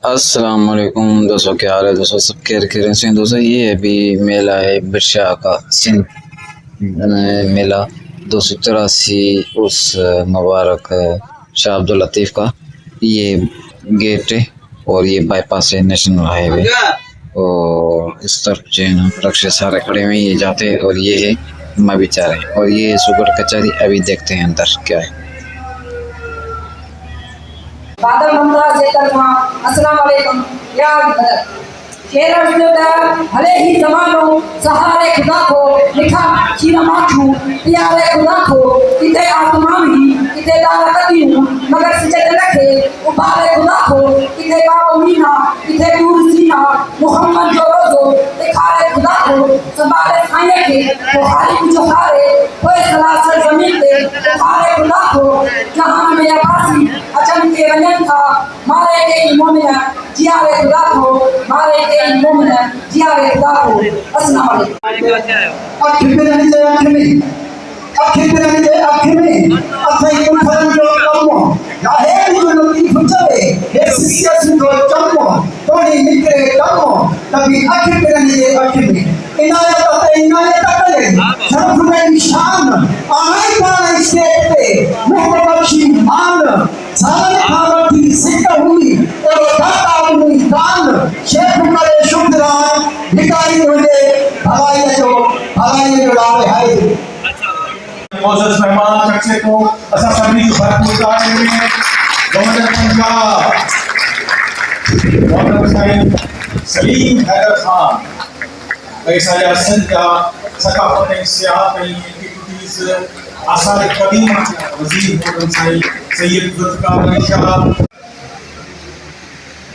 अस्सलाम वालेकुम दोस्तों, क्या हाल है दोस्तों? सब खैर से हैं दोस्तों। ये अभी मेला है बिरशाह का सिंध मेला 283 उस मुबारक शाह अब्दुल लतीफ़ का ये गेट है और ये बाईपास है नेशनल हाईवे। और इस तरफ जो है ना रक्शे सारे खड़े हुए हैं, ये जाते हैं और ये है मैं बेचारे और ये सुगर कचहरी। अभी देखते हैं अंदर क्या है। बादल मुमताज अस्सलाम वालेकुम या बदर शेर अर्जुदा भले ही जमानो सहारे खुदा को लिखा शीरा माथू प्यारे खुदा को किते आसमान ही किते दारा कदीम मगर सजद रखे उबारे खुदा को किते बाबू मीना किते दूर सीना मोहम्मद जो रोजो दिखारे खुदा को संभाले खाने के बुहारी जो हारे कोई सलासर जमीन पे बुहारे खुदा को जहां में अबासी अचन के रंजन था मारे के मोमिना जियारे खुदा को मारे के मोमिना जियारे खुदा को। अस्सलाम वालेकुम। अखिर अथई कुफरन जो कमो गाहे जो लती फुचवे हे सिसिया सुंदर चमो तोड़ी निकरे कमो तभी अखिर इनायत करे शरफ में निशान आए पाए स्टेट पे मोहम्मद बख्शी मान सारे भारती सिद्ध हुई और दाता हुई दान शेख करे शुक्रान भिखारी मुझे भलाई जो लावे है मोजस मेहमान चर्चे को असा सभी भरपूर तारीफ में गवर्नर पंजाब मौलाना साहिब सलीम हैदर खान ऐसा या संजा सकाफत में सियाहत में एक्टिविटीज आसार कदीम वजीर मौलाना Sahib Syed Zulfikar Ali Shah.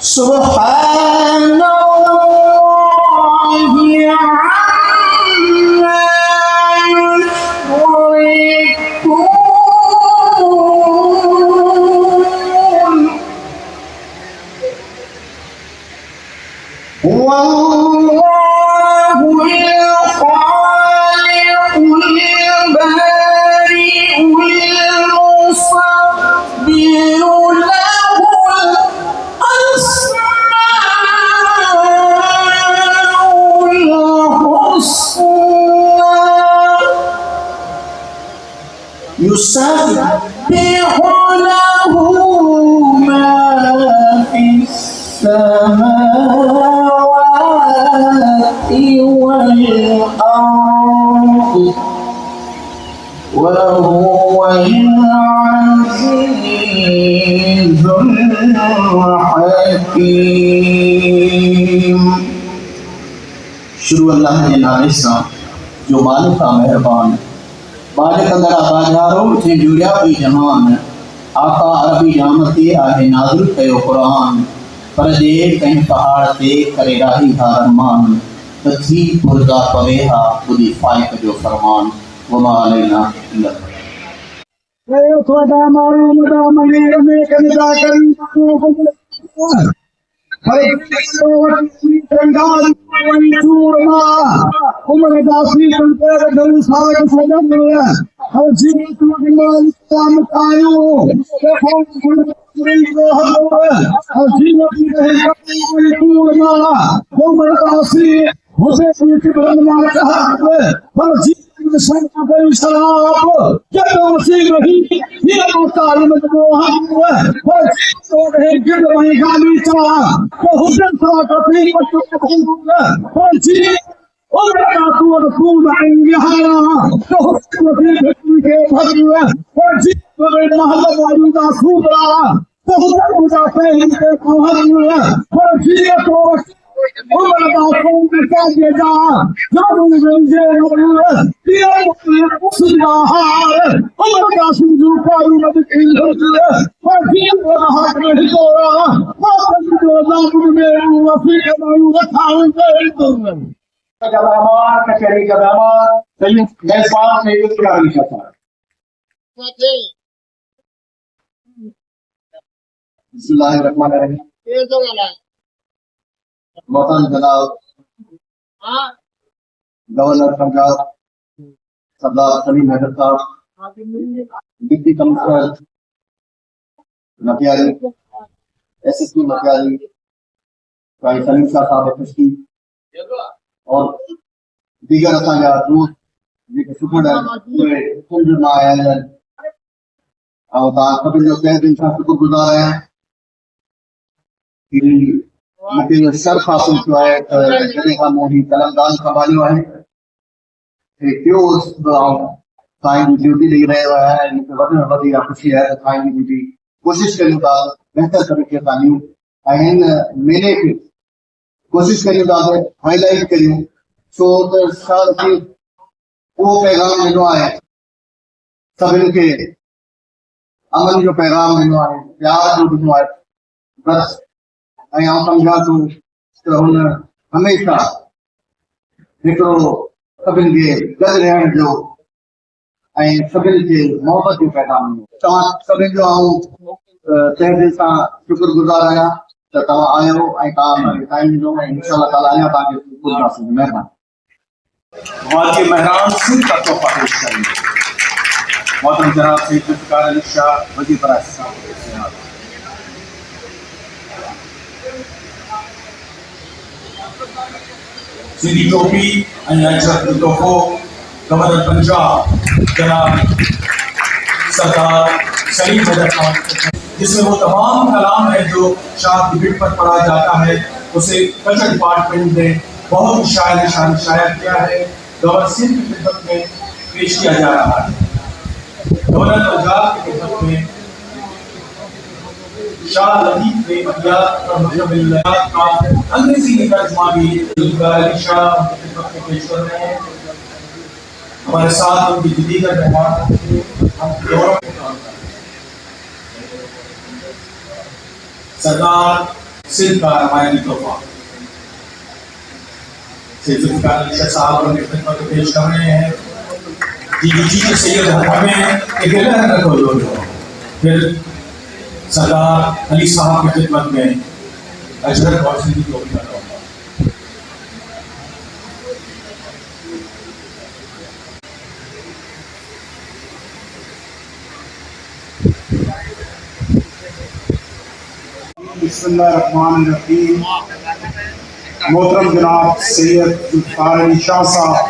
Subhanallah amma yushrikun. Wallahu al-khaliqul bari'ul musawwiru lahul asma'ul husna yusabbihu lahu ma fis samawati wal ardi wa huwal azizul hakim. शुरू अल्लाह के नाले सां जो मालिक का मेहरबान मालिक अंदर बाजारो थे जुड़िया भी जहान आका अरबी जामती आहे नाज़िल कयो कुरान पर जे कहीं पहाड़ ते करे राही हा रहमान तथी पुरदा पवे हा खुदी फाइक जो फरमान वमा अलैना इल्ला खुदा मालूम दा मनीर में कदा करी हरे रंगाल चूरमा उमर दासी कंकर दल साग सजन हर जीवन तू ईमान काम कायो देखो पूरी को हर जीवन की रहे चूरमा उमर दासी होसे की बुलंद मार कहा हर जीवन संत को शराब जब उसी रही ये मुताल में जो हम हर तो रहे गिर वही गाली चा तो हुसैन सा कभी मत हर जीवन और तू रसूल आएंगे हारा तो हुसैन के भगवा हर जीवन महल मौजूदा सूबरा तो हुसैन का पहले के भगवा हर जीवन तो उमर दासों के साथ जा जब मुझे दिया सुधार उमर दासों जो पारू मत खेल और फिर रहा नहीं तो वापस जो दासों में वफी के मारू रखाऊं कर कदामार कचरी कदामार संयुक्त मेजबान संयुक्त कार्य करता है बिस्मिल्लाहिर्रहमानिर्रहीम मोहतरम जनाब गवर्नर पंजाब सरदार सलीम हैदर साहब deputy commissioner Matiyali SSP Matiyali भाई सलीम शाह साहब कश्ती और दीगर असांजा दोस्त जेके सुपरडेंट मां आया आहिनि ऐं तव्हां सभिनि जो तहे दिलि सां शुक्रगुज़ार आहियां कि मूंखे इहो शर्फ़ हासिल थियो आहे त जॾहिं खां मूं हीउ कलमदान संभालियो आहे टियों साईं जी ड्यूटी ॾेई रहियो आहियां मूंखे वधि में वधीक ख़ुशी आहे त साईं जी ड्यूटी कोशिशि करियूं था बहितर तरीक़े सां ॾियूं ऐं हिन मेले खे कोशिशि करियूं था त हाईलाइट करियूं छो त छा उहो पैगाम ॾिनो आहे सभिनी खे अमन जो पैगाम ॾिनो आहे प्यार जो ॾिनो आहे बस ऐं आउं सम्झां थो त हुन हमेशह हिकिड़ो सभिनी खे गॾु रहण जो ऐं सभिनी खे मोहबत जो पैगाम ॾिनो तव्हां सभिनी जो आउं तहे दिलि सां शुक्रगुज़ार आहियां त तव्हां आयो ऐं तव्हां टाइम ॾिनो ऐं इंशाअल्लाह ताला अञा तव्हांखे ॿुधासीं महिरबानी वादी महरान सिंह का तोहफा पेश करेंगे मोहतरम जनाब सईद जुल्फ़िकार अली शाह वज़ीर बराए साहब सिंधी टोपी ऐं अजरक जो तोहफ़ो गवर्नर पंजाब जनाब सरदार सलीम हैदर खान जिसमें वो तमाम कलाम है जो शाह की बिट पर पढ़ा जाता है उसे कल्चर डिपार्टमेंट ने बहुत ही शायर किया है गवर्नर सिंह की खिदमत में पेश किया जा रहा है गवर्नर पंजाब की खिदमत में शाह लतीफ ने का अंग्रेजी में तर्जुमा भी अली शाह की खिदमत में पेश कर रहे हैं हमारे साथ उनकी दीगर मेहमान हम सरदार सिंध का रवायती तोहफा से जुल्फ़िकार अली शाह साहब अपनी खिदमत को पेश कर रहे हैं। जी सैयद हमें फिर सरदार अली साहब की खिदमत में अजरत और सिंधी तोहफा का बिस्मिल्लाहिर्रहमानिर्रहीम। मोहतरम जनाब सैयद जुल्फ़िकार अली शाह साहब,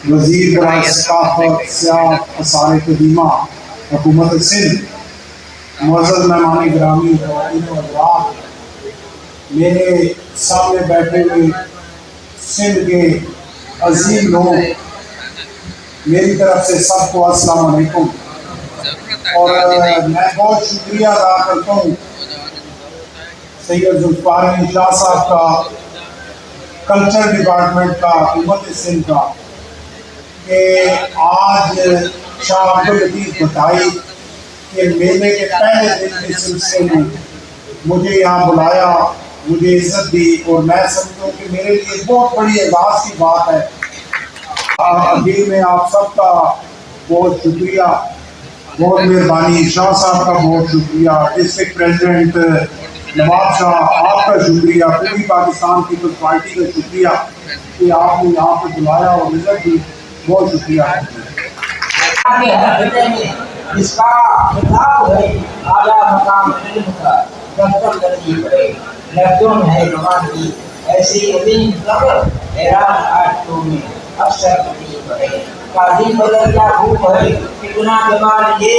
वज़ीर बराए सक़ाफ़त, सियाहत, आसार क़दीमा, हुकूमत सिंध, मुअज़्ज़ज़ मेहमान गिरामी और हज़रात, मेरे सामने बैठे हुए सिंध के अज़ीम लोग, मेरी तरफ से सबको अस्सलाम वालेकुम। और मैं बहुत शुक्रिया अदा करता हूँ सैयद जुल्फ़िकार अली शाह साहब का, कल्चर डिपार्टमेंट का, हुकूमत सिंध का, कि आज शाह अब्दुल लतीफ़ बताई कि मेले के पहले दिन के सिलसिले में मुझे यहाँ बुलाया, मुझे इज्जत दी, और मैं समझता हूँ कि मेरे लिए बहुत बड़ी एजाज़ की बात है। अभी में आप सबका बहुत शुक्रिया, बहुत मेहरबानी, शाह साहब का बहुत शुक्रिया, डिस्ट्रिक्ट प्रेसिडेंट नवाब शाह आपका शुक्रिया, पूरी पाकिस्तान पीपल्स पार्टी का शुक्रिया कि आपने यहाँ पर बुलाया और इज्जत दी, बहुत शुक्रिया। इसका खिताब है आला मकाम इल्म का, दफ्तर तरजीह है लफ्ज़ों में है ज़बान की ऐसी अजीम ज़बर, हैरान आटों में अक्सर तकलीफ है। काजी बदल क्या खूब है कितना जमाल ये,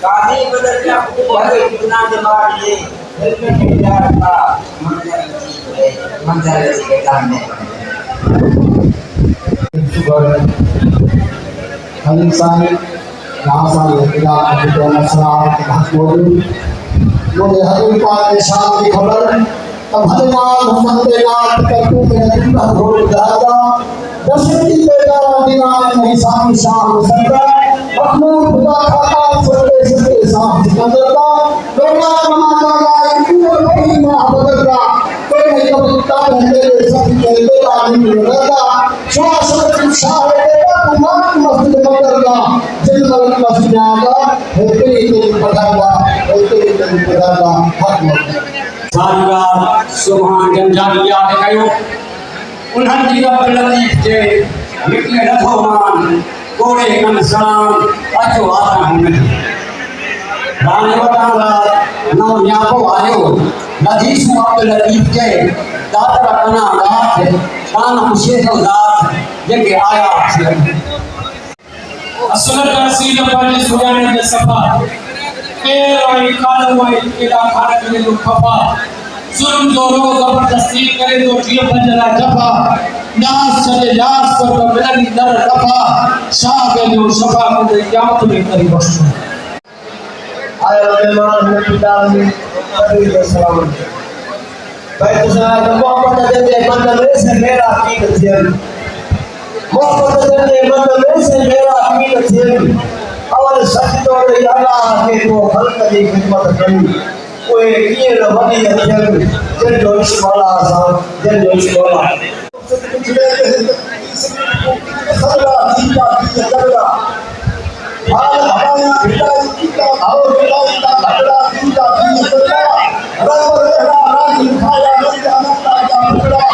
काजी बदल क्या खूब है कितना जमाल ये, दिल में प्यार का मंजर नसीब है, मंजर नसीब के सामने हलीम साहब यहाँ मुझे हलीम पाक के शाम की खबर तब हलीमाल मोहम्मद नाथ कट्टू में जिंदा घोड़ दादा दशरथी बेटा दीवान नहीं सामी शाम सरदा महमूद खुदा खाता सत्ते सत्ते शाम सिकंदरदा लोगा मना का पूरा नहीं महाबदरदा कोई नहीं कबूता बहते सब कहते आदमी रहता शाह शाह बेटा तुम्हारा मस्जिद मदरदा जिंदल मस्जिद आगा होते ही पढ़ागा होते ही पढ़ागा हक मत सारिगार सुभान जंजाल याद कयो उन्हनि जी अब्दुल लतीफ़ जे निकले नथो मान कोड़े कन सलाम अचो आता हुन रानी वटाला नौ न्यापो आयो नदीसु अब्दुल लतीफ़ जे दादर कना दात कान मुशेदो दात जेके आया असलत रसील पाजी सुजाने जे सफा केरोई कालवाई केला खारक में जो खपा जुर्म जो रो जबरदस्ती करे तो ठिय पंजरा जफा नास चले यास पर तो मिलन दर दफा शाह के जो सफा को क़यामत में करी बख्शो आया मेहमान ने पिता ने कभी के सलाम भाई तो साहब मोहब्बत दे बंदे से मेरा की थेल मोहब्बत दे बंदे से मेरा की थेल और सच तो याला के को खल्क की खिदमत करी कोई किए न वडी अचल जन जो वाला साहब जन जो वाला खतरा जीता की खतरा हाल हमारी बेटा की का और बेटा का खतरा जीता की खतरा रब रहना राज खाया न जाना का खतरा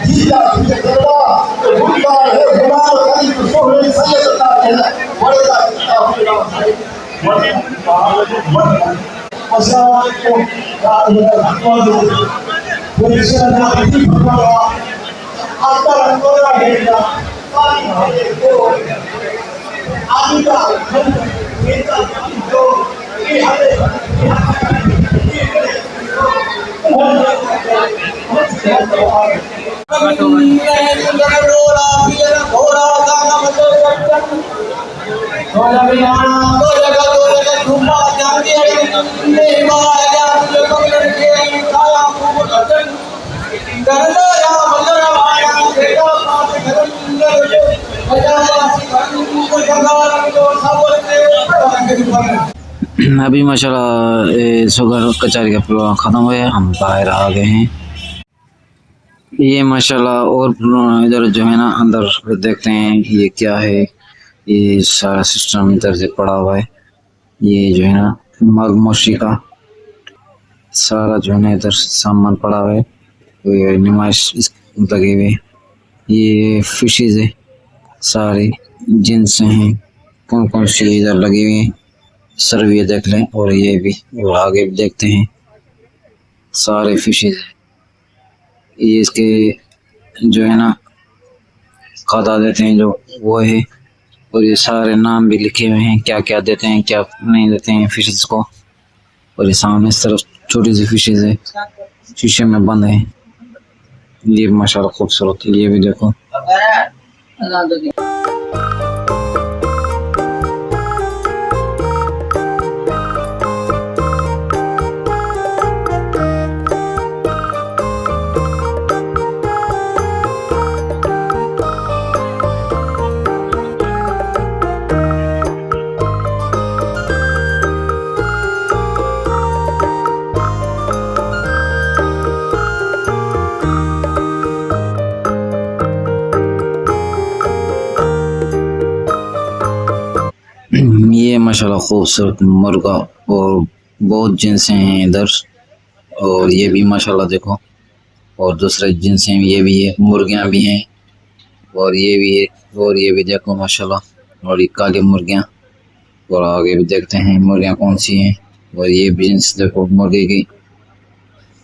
जीता की खतरा तो भूला है गुनाह करी तो सोहे सैयद का कहना बड़े का अभी माशाल्लाह शुगर कचौरी का प्रोग्राम ख़त्म हुआ है, हम बाहर आ गए हैं। ये माशाल्लाह और इधर जो है ना अंदर देखते हैं ये क्या है। ये सारा सिस्टम इधर से पड़ा हुआ है। ये जो है ना मगमोशी का सारा जो है ना इधर सामान पड़ा हुआ है। ये नुमाइश लगे हुए, ये फिशेज है सारे जिन्स हैं, कौन कौन सी इधर लगी हुई हैं सर ये देख लें। और ये भी और आगे भी देखते हैं सारे फिशेज। ये इसके जो है ना खाता देते हैं जो वो है। और ये सारे नाम भी लिखे हुए हैं क्या क्या देते हैं क्या नहीं देते हैं फिशेज को। और ये सामने इस तरफ छोटी सी फिशेज है शीशे में बंद है। ये माशाल्लाह खूबसूरत, ये भी देखो। ये माशाल्लाह खूबसूरत मुर्गा और बहुत जिन्स हैं इधर। और ये भी माशाल्लाह देखो, और दूसरे जिन्स हैं, ये भी है, मुर्गियां भी हैं और ये भी है। और ये भी देखो माशाल्लाह, और ये काली मुर्गियां। और आगे भी देखते हैं मुर्गियां कौन सी हैं। और ये भी जिन्स देखो मुर्गी की।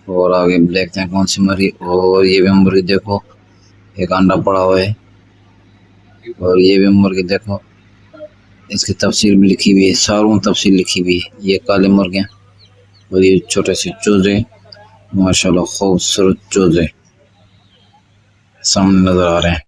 और आगे भी देखते हैं कौन सी मुर्गी। और ये भी मुर्गी देखो, एक अंडा पड़ा हुआ है। और ये भी मुर्गी देखो, इसकी तफसील भी लिखी हुई है, सारों तफसील लिखी हुई है। ये काले मुर्गियाँ और ये छोटे से चूजे, माशाल्लाह खूबसूरत चूजे सामने नजर आ रहे हैं।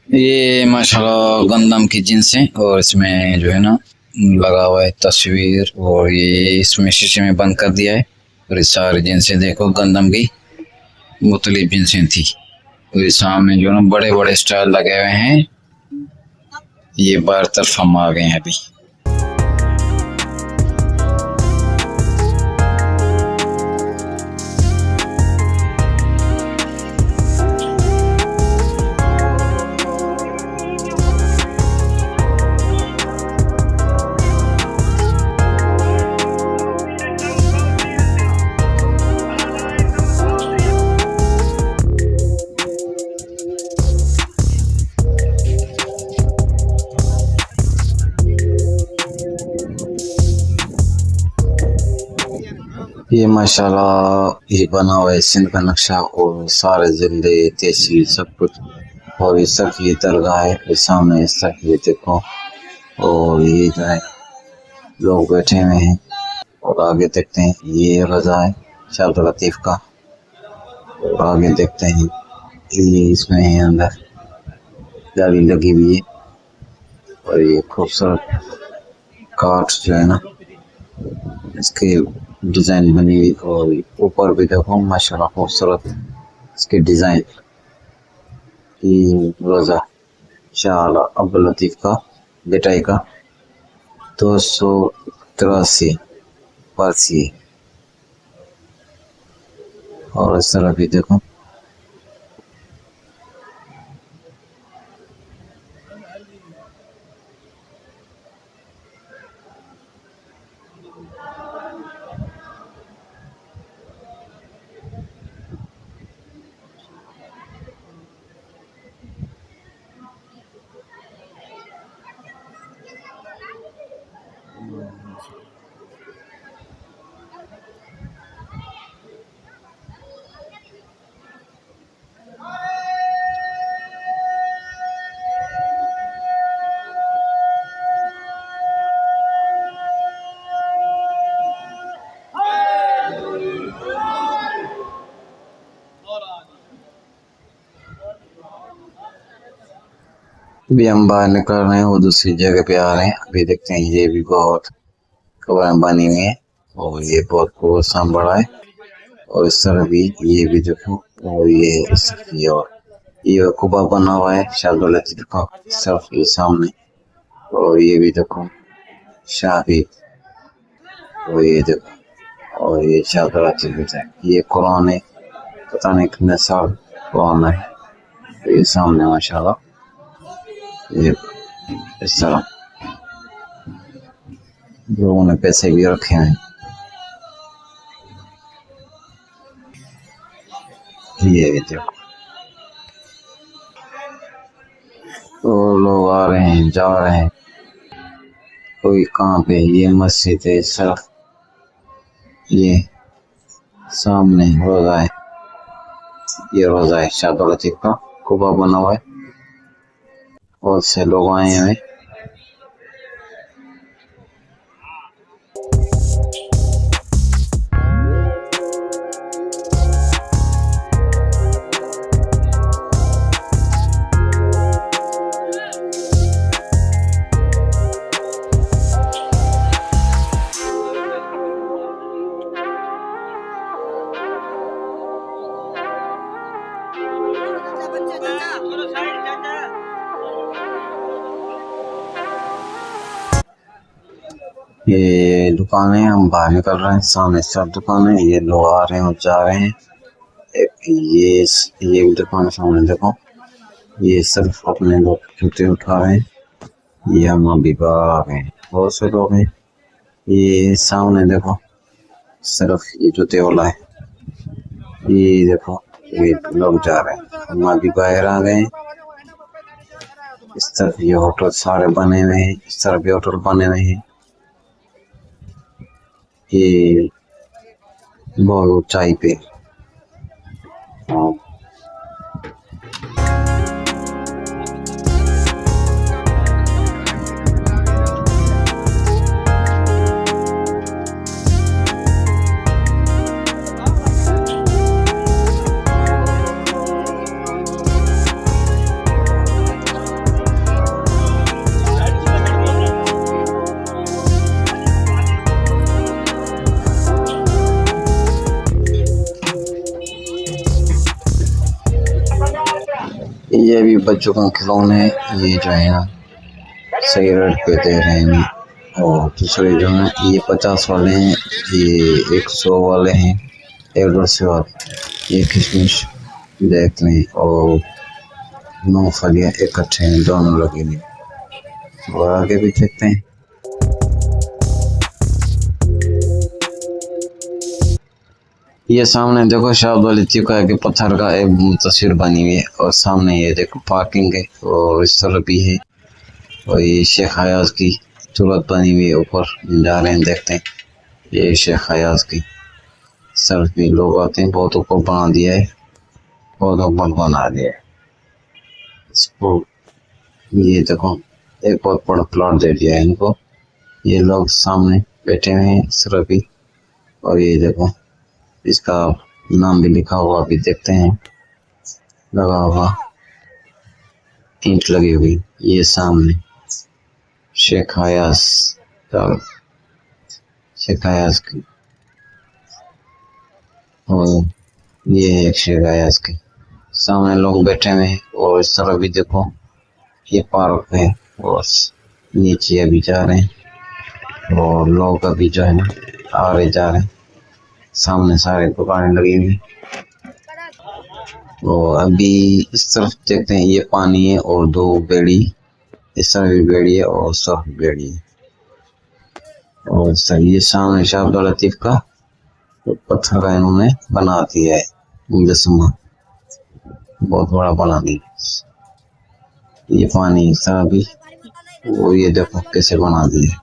ये माशाल्लाह गंदम की जिन्स है और इसमें जो है ना लगा हुआ है तस्वीर। और ये इसमें शीशे में बंद कर दिया है। और ये सारी जिन्सें देखो गंदम की मुख्तलिफ जिन्सें थी। और ये सामने जो ना बड़े बड़े स्टाइल लगे हुए हैं। ये बाहर तरफ हम आ गए हैं अभी। ये माशाल्लाह ये बना हुआ है सिंध का नक्शा और सारे जिले तहसील सब कुछ। और ये सब ये दरगाह है, ये सामने इस तक ये देखो। और ये जो है लोग बैठे हुए हैं और आगे देखते हैं ये रजा है शाह अब्दुल लतीफ का। और आगे देखते हैं ये इसमें है अंदर जाली लगी हुई है और ये खूबसूरत काठ जो है ना इसके डिजाइन बनी हुई। और ऊपर भी देखो माशाल्लाह खूबसूरत इसके डिजाइन। ये रोजा शाह अब्दुल लतीफ का बेटाई का 283 पारसी। और इस तरह भी देखो अभी हम बाहर निकल रहे हैं वो दूसरी जगह पे आ रहे हैं। अभी देखते हैं ये भी बहुत कब्रें बनी हुई है और ये बहुत खूबसूरत बड़ा है। और इस तरह भी ये भी देखो और ये इस तरफ ये कुबा बना हुआ है शाह अब्दुल लतीफ का सिर्फ ये सामने। और ये भी देखो शाही और ये देखो और ये शाह अब्दुल लतीफ है। ये कुरान है पता नहीं कितने साल पुराना है। तो ये सामने माशाल्लाह ये इस तरह लोगों ने पैसे भी रखे हैं। ये देखो तो लोग आ रहे हैं जा रहे हैं कोई कहाँ पे। ये मस्जिद है सिर्फ ये सामने रोजा है। ये रोजा है शाह अब्दुल लतीफ का कुबा बना हुआ है। बहुत से लोग आए हैं। ये दुकान है हम बाहर निकल रहे हैं सामने सब दुकान है। ये लोग आ रहे हैं और जा रहे हैं। ये दुकान सामने देखो ये सिर्फ अपने लोग जूते उठा रहे हैं। ये हम अभी बाहर आ गए हैं बहुत से लोग हैं। ये सामने देखो सिर्फ ये जूते वाला है। ये देखो ये लोग जा रहे हैं हम अभी बाहर आ गए हैं। इस तरफ ये होटल सारे बने हुए हैं इस तरफ भी होटल बने हुए हैं। ये बहुत ऊंचाई पे ये भी बच्चों का खिलौने ये जो है ना सही रेट पे दे रहे हैं। और दूसरे जो है ये 50 वाले हैं ये 100 वाले हैं 150 वाले। ये किशमिश देख लें और मूंगफलियाँ इकट्ठे हैं दोनों लगे हुए। और आगे भी देखते हैं। ये सामने देखो शाह अब्दुल लतीफ का एक पत्थर का एक तस्वीर बनी हुई है। और सामने ये देखो पार्किंग है और इस तरह भी है। और ये शेख हयाज की सूरत बनी हुई है ऊपर जा रहे हैं देखते हैं। ये शेख हयाज की सड़क भी लोग आते हैं बहुत ऊपर बना दिया है बहुत ऊपर बना दिया है इसको। ये देखो एक बहुत बड़ा प्लॉट दे दिया है इनको। ये लोग सामने बैठे हुए हैं इस तरह भी और ये देखो इसका नाम भी लिखा हुआ अभी देखते हैं, लगा हुआ ईंट लगी हुई। ये सामने शेख हयास की, और ये है शेख हयास के सामने लोग बैठे हुए हैं। और इस तरफ भी देखो ये पार्क है और नीचे अभी जा रहे हैं और लोग अभी जो है ना आ रहे जा रहे हैं। सामने सारे दुकानें लगी हुई। और अभी इस तरफ देखते हैं ये पानी है और दो बेड़ी, इस तरफ भी बेड़ी है और उस तरफ भी बेड़ी है। और सर ये सामने शाह अब्दुल लतीफ का पत्थर का इन्होंने बना दिया है मुजस्समा, बहुत बड़ा बना दिया। ये पानी इस तरह भी, वो ये देखो कैसे बना दिया।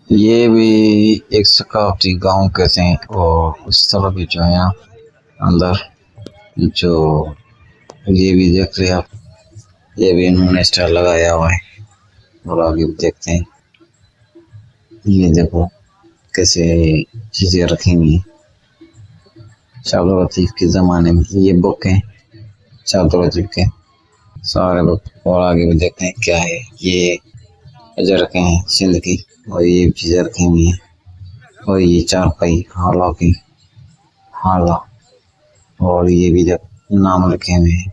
ये भी एक सकाफती गांव कहते हैं। और उस तरफ भी जो है ना अंदर जो ये भी देख रहे आप, ये भी इन्होंने स्टार लगाया हुआ है। और आगे भी देखते हैं, ये देखो कैसे चीजें रखी हुई हैं शाह अब्दुल लतीफ के जमाने में। ये बुक है शाह अब्दुल लतीफ के सारे बुक। और आगे भी देखते हैं क्या है, ये अजर रखे हैं सिंध की, और ये चीजें रखी हुई हैं। और ये चारपाई हाला की हाला, और ये भी नाम लिखे हुए हैं,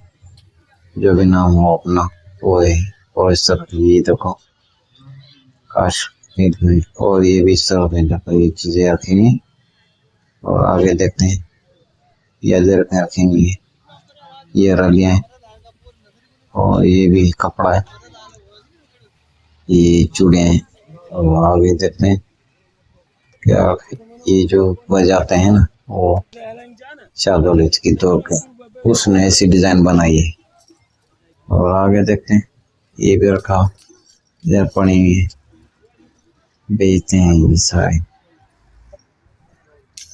जो भी नाम हो अपना वो है। और इस तरफ ये देखो काश, और ये भी इस तरफ है देखो, ये चीजें रखी हुई। और आगे देखते हैं ये अजर रखी हुई है, ये रलियां हैं। और ये भी कपड़ा है, ये चूड़े हैं। और आगे देखते हैं क्या, ये जो बजाते हैं ना वो शाह अब्दुल लतीफ की दौर के, उसने ऐसी डिजाइन बनाई है। और आगे देखते हैं ये भी रखा इधर पड़ी हुई है, बेचते हैं ये सारे।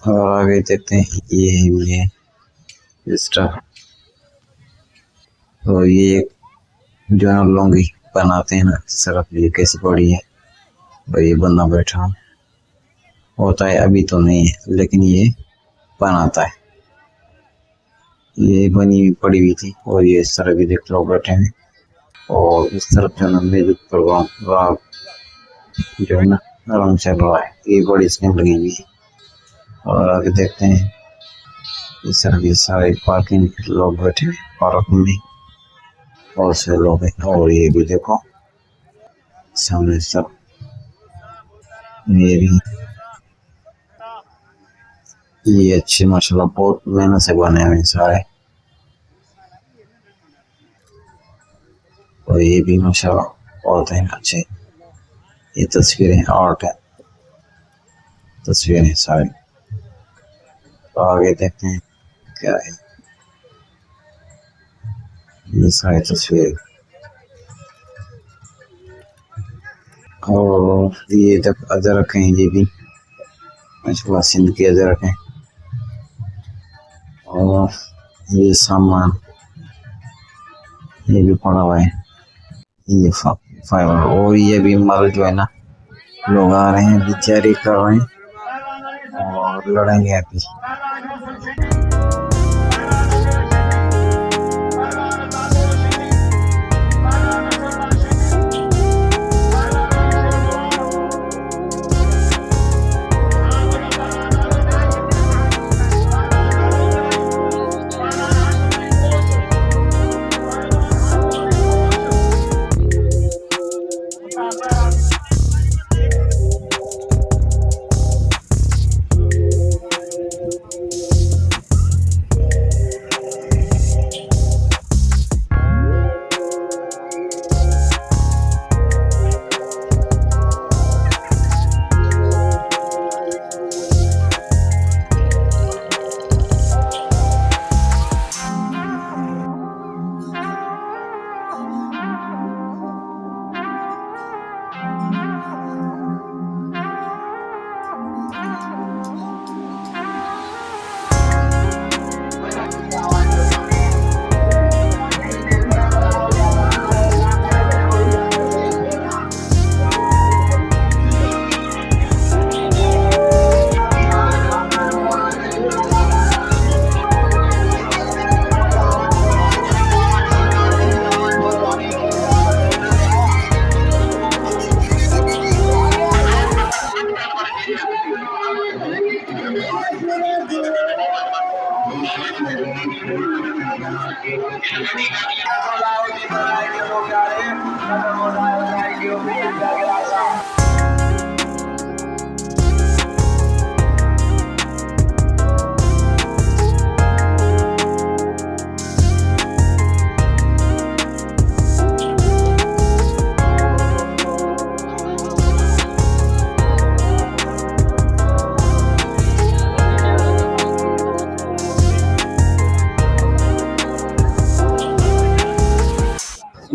और आगे देखते हैं ये भी है स्टफ। और ये जो है लौंगी बनाते हैं ना, सरफ ये कैसी पड़ी है। और ये बंदा बैठा होता है, अभी तो नहीं है लेकिन ये बनाता है। ये बनी हुई पड़ी हुई थी। और ये इस तरह भी देख लोग बैठे हैं। और इस तरफ जो है ना म्यूजिक प्रोग्राम राग जो है ना आराम चल रहा है, ये बड़ी स्क्रीन लगी हुई है। और आगे देखते हैं इस तरफ ये सारे पार्किंग लोग बैठे हैं पार्क में, और से लोग हैं। और ये भी देखो सामने सब, ये भी ये अच्छे माशाल्लाह बहुत मेहनत से बने हुए सारे। और ये भी माशाल्लाह बहुत है अच्छे। ये तस्वीरें आर्ट है, तस्वीरें सारी। तो आगे देखते हैं क्या है, ये सारी तस्वीर। और ये तक अदरक हैं, ये भी माशाल्लाह सिंध के अदरक हैं। और ये सामान ये भी पड़ा हुआ है, ये फाइबर। और ये भी मल जो है ना, लोग आ रहे हैं, अभी तैयारी कर रहे हैं और लड़ेंगे अभी।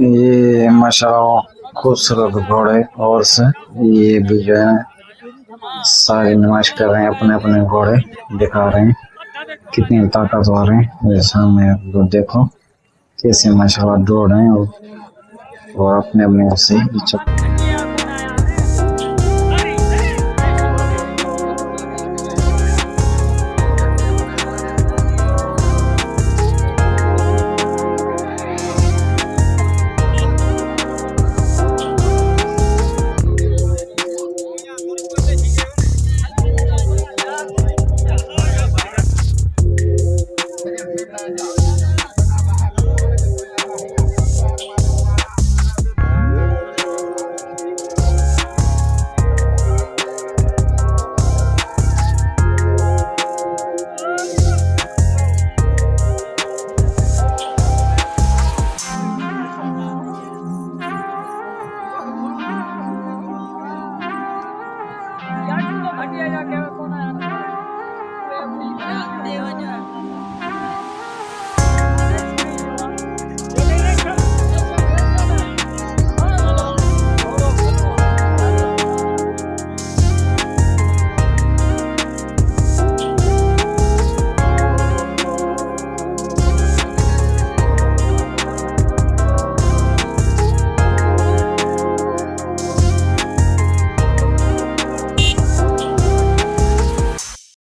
ये माशाल्लाह खूबसूरत घोड़े और से ये भी जो है सारी नुमाइश कर रहे हैं, अपने अपने घोड़े दिखा रहे हैं कितनी ताकतवर हैं। ये सामने आप देखो कैसे माशाल्लाह दौड़ रहे हैं और अपने अपने से